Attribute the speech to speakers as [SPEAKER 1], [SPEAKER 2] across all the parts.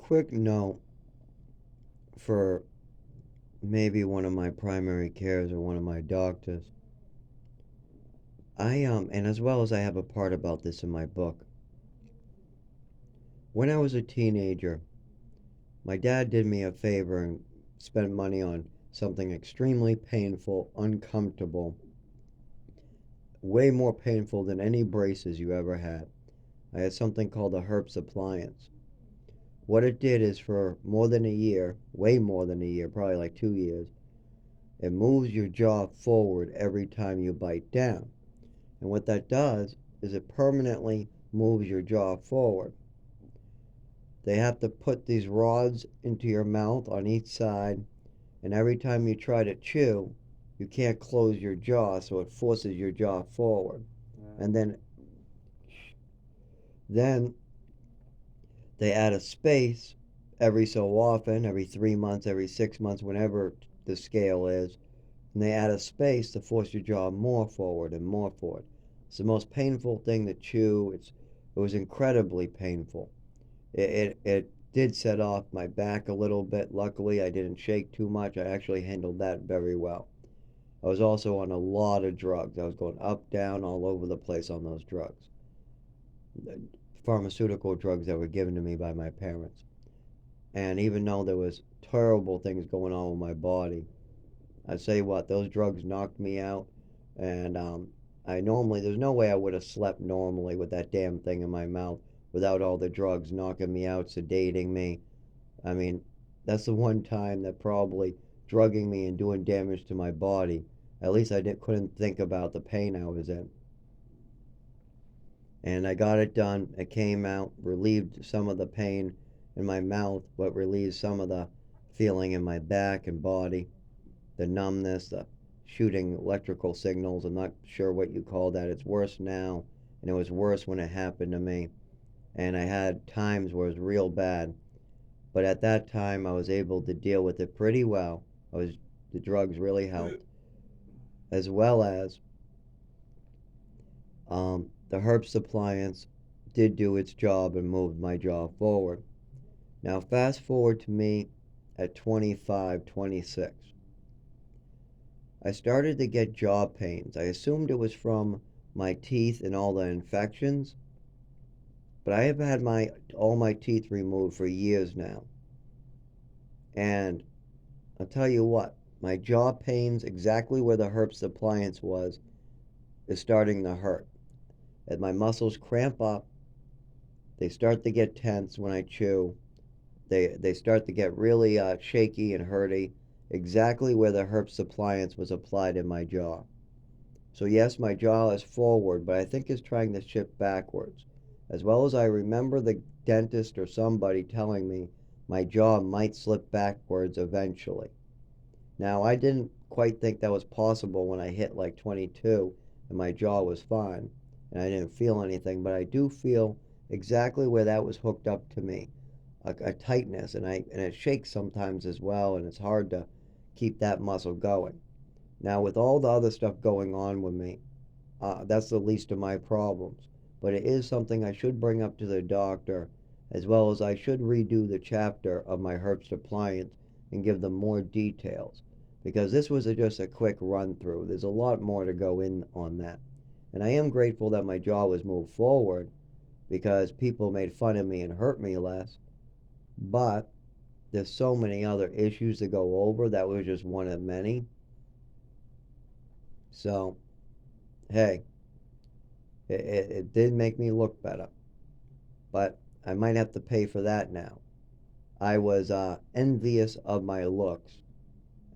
[SPEAKER 1] quick note for maybe one of my primary cares or one of my doctors. And as well as I have a part about this in my book. When I was a teenager, my dad did me a favor and spent money on something extremely painful, uncomfortable, way more painful than any braces you ever had. I had something called a Herps appliance. What it did is for more than a year, way more than a year, probably like 2 years, it moves your jaw forward every time you bite down. And what that does is it permanently moves your jaw forward. They have to put these rods into your mouth on each side, and every time you try to chew, you can't close your jaw, so it forces your jaw forward. And then they add a space every so often, every 3 months, every 6 months, whenever the scale is, and they add a space to force your jaw more forward and more forward. It's the most painful thing to chew. It was incredibly painful. It did set off my back a little bit. Luckily, I didn't shake too much. I actually handled that very well. I was also on a lot of drugs. I was going up, down, all over the place on those drugs. Pharmaceutical drugs that were given to me by my parents. And even though there was terrible things going on with my body, I say what, those drugs knocked me out, and there's no way I would have slept normally with that damn thing in my mouth without all the drugs knocking me out, sedating me. I mean, that's the one time that probably drugging me and doing damage to my body. At least couldn't think about the pain I was in. And I got it done. It came out, relieved some of the pain in my mouth, but relieved some of the feeling in my back and body, the numbness, the shooting electrical signals. I'm not sure what you call that. It's worse now, and it was worse when it happened to me. And I had times where it was real bad, but at that time I was able to deal with it pretty well. The drugs really helped, as well as the Herps appliance did do its job and moved my jaw forward. Now fast forward to me at 25, 26. I started to get jaw pains. I assumed it was from my teeth and all the infections, but I have had all my teeth removed for years now. And I'll tell you what, my jaw pains exactly where the Herps appliance was is starting to hurt. As my muscles cramp up, they start to get tense when I chew. They start to get really shaky and hurty, exactly where the Herps appliance was applied in my jaw. So yes, my jaw is forward, but I think it's trying to shift backwards. As well as I remember the dentist or somebody telling me my jaw might slip backwards eventually. Now, I didn't quite think that was possible when I hit like 22 and my jaw was fine and I didn't feel anything, but I do feel exactly where that was hooked up to me, a tightness, and it shakes sometimes as well, and it's hard to keep that muscle going. Now, with all the other stuff going on with me, that's the least of my problems. But it is something I should bring up to the doctor, as well as I should redo the chapter of my Herbst appliance and give them more details. Because this was just a quick run through. There's a lot more to go in on that. And I am grateful that my jaw was moved forward because people made fun of me and hurt me less. But there's so many other issues to go over. That was just one of many. So, hey, it did make me look better, but I might have to pay for that now. I was envious of my looks,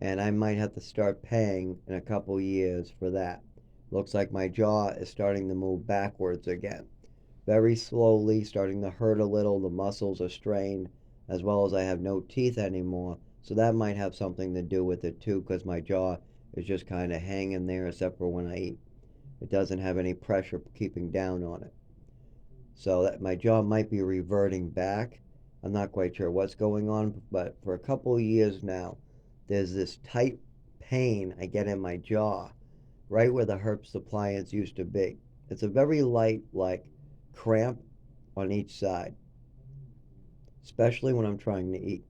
[SPEAKER 1] and I might have to start paying in a couple years for that. Looks like my jaw is starting to move backwards again. Very slowly, starting to hurt a little. The muscles are strained, as well as I have no teeth anymore. So that might have something to do with it too, because my jaw is just kind of hanging there, except for when I eat. It doesn't have any pressure keeping down on it. So that my jaw might be reverting back. I'm not quite sure what's going on, but for a couple of years now, there's this tight pain I get in my jaw, right where the Herbst appliance used to be. It's a very light, like, cramp on each side. especially when I'm trying to eat.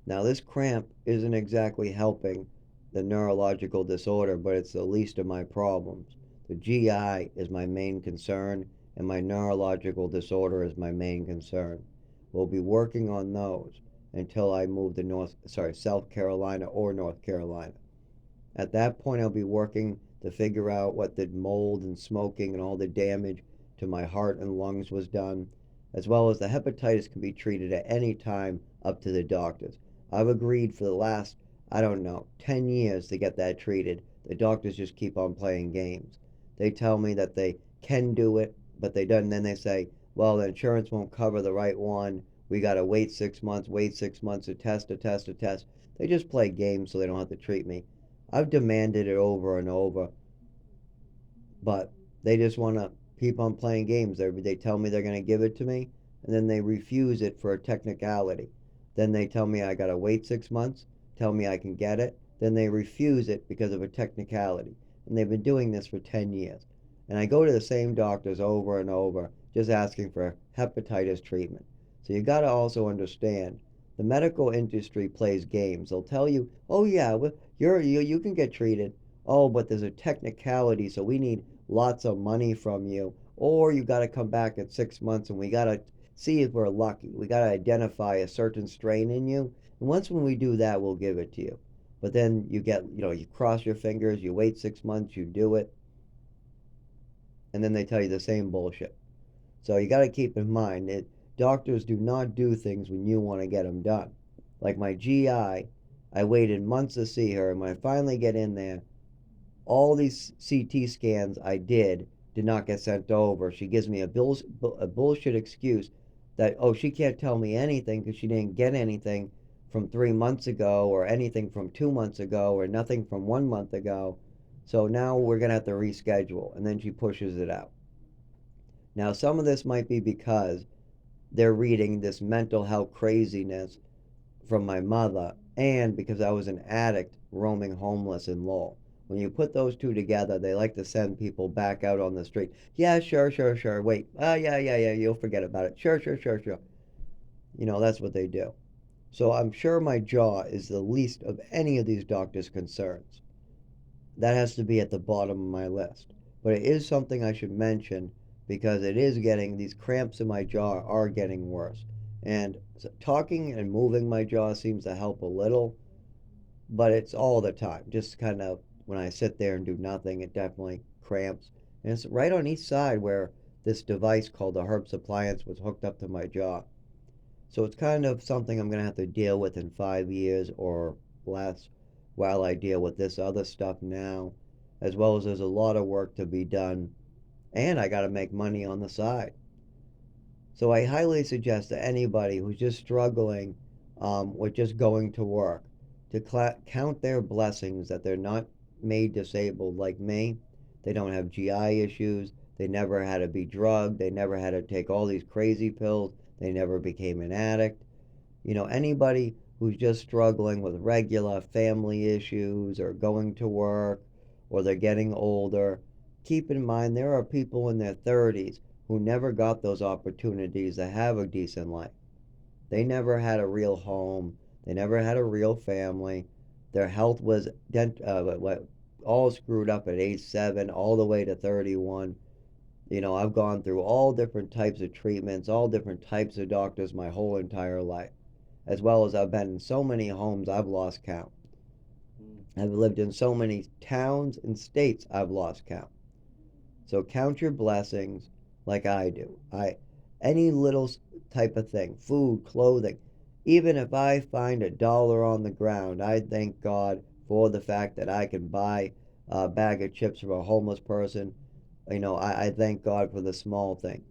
[SPEAKER 1] Now, this cramp isn't exactly helping the neurological disorder, but it's the least of my problems. The GI is my main concern, and my neurological disorder is my main concern. We'll be working on those until I move to South Carolina or North Carolina. At that point, I'll be working to figure out what the mold and smoking and all the damage to my heart and lungs was done, as well as the hepatitis can be treated at any time up to the doctors. I've agreed for the last, I don't know, 10 years to get that treated. The doctors just keep on playing games. They tell me that they can do it, but they don't. And then they say, well, the insurance won't cover the right one. We got to wait 6 months, a test, a test, a test. They just play games so they don't have to treat me. I've demanded it over and over, but they just want to keep on playing games. They tell me they're going to give it to me, and then they refuse it for a technicality. Then they tell me I got to wait 6 months, tell me I can get it. Then they refuse it because of a technicality. And they've been doing this for 10 years. And I go to the same doctors over and over just asking for hepatitis treatment. So you got to also understand the medical industry plays games. They'll tell you, "Oh yeah, well, you can get treated. Oh, but there's a technicality, so we need lots of money from you, or you got to come back at 6 months and we got to see if we're lucky. We got to identify a certain strain in you. And once when we do that, we'll give it to you." But then you cross your fingers, you wait 6 months, you do it, and then they tell you the same bullshit. So you got to keep in mind that doctors do not do things when you want to get them done. Like my GI, I waited months to see her, and when I finally get in there, all these CT scans I did not get sent over. She gives me a bullshit excuse that, oh, she can't tell me anything because she didn't get anything from 3 months ago, or anything from 2 months ago, or nothing from 1 month ago. So now we're going to have to reschedule. And then she pushes it out. Now, some of this might be because they're reading this mental health craziness from my mother, and because I was an addict roaming homeless in Lowell. When you put those two together, they like to send people back out on the street. Yeah, sure, sure, sure. Wait. Yeah. You'll forget about it. Sure, sure, sure, sure. That's what they do. So I'm sure my jaw is the least of any of these doctors' concerns. That has to be at the bottom of my list. But it is something I should mention because these cramps in my jaw are getting worse. And talking and moving my jaw seems to help a little, but it's all the time. Just kind of when I sit there and do nothing, it definitely cramps. And it's right on each side where this device called the Herbst Appliance was hooked up to my jaw. So it's kind of something I'm going to have to deal with in 5 years or less while I deal with this other stuff now, as well as there's a lot of work to be done, and I got to make money on the side. So I highly suggest to anybody who's just struggling with just going to work to count their blessings that they're not made disabled like me. They don't have GI issues. They never had to be drugged. They never had to take all these crazy pills. They never became an addict. Anybody who's just struggling with regular family issues or going to work or they're getting older, keep in mind there are people in their 30s who never got those opportunities to have a decent life. They never had a real home. They never had a real family. Their health was all screwed up at age 7 all the way to 31. I've gone through all different types of treatments, all different types of doctors my whole entire life, as well as I've been in so many homes I've lost count. I've lived in so many towns and states I've lost count. So count your blessings like I do. Any little type of thing, food, clothing, even if I find $1 on the ground, I thank God for the fact that I can buy a bag of chips for a homeless person. I thank God for the small things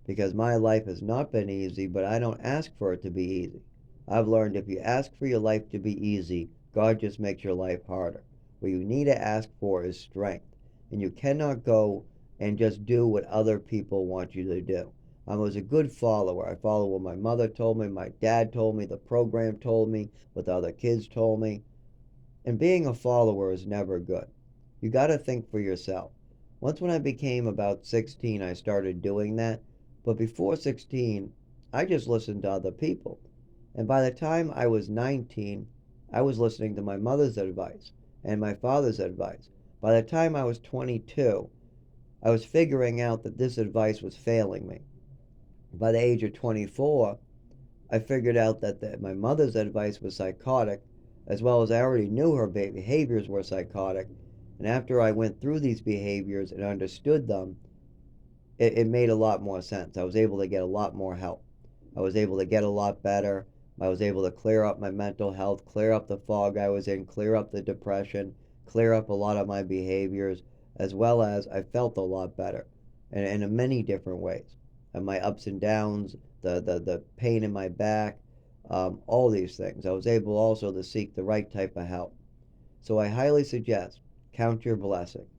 [SPEAKER 1] because my life has not been easy, but I don't ask for it to be easy. I've learned if you ask for your life to be easy, God just makes your life harder. What you need to ask for is strength, and you cannot go and just do what other people want you to do. I was a good follower. I followed what my mother told me, my dad told me, the program told me, what the other kids told me. And being a follower is never good. You got to think for yourself. Once when I became about 16, I started doing that. But before 16, I just listened to other people. And by the time I was 19, I was listening to my mother's advice and my father's advice. By the time I was 22, I was figuring out that this advice was failing me. By the age of 24, I figured out that my mother's advice was psychotic, as well as I already knew her behaviors were psychotic. And after I went through these behaviors and understood them, it made a lot more sense. I was able to get a lot more help. I was able to get a lot better. I was able to clear up my mental health, clear up the fog I was in, clear up the depression, clear up a lot of my behaviors, as well as I felt a lot better and in many different ways. And my ups and downs, the pain in my back, all these things. I was able also to seek the right type of help. So I highly suggest count your blessings.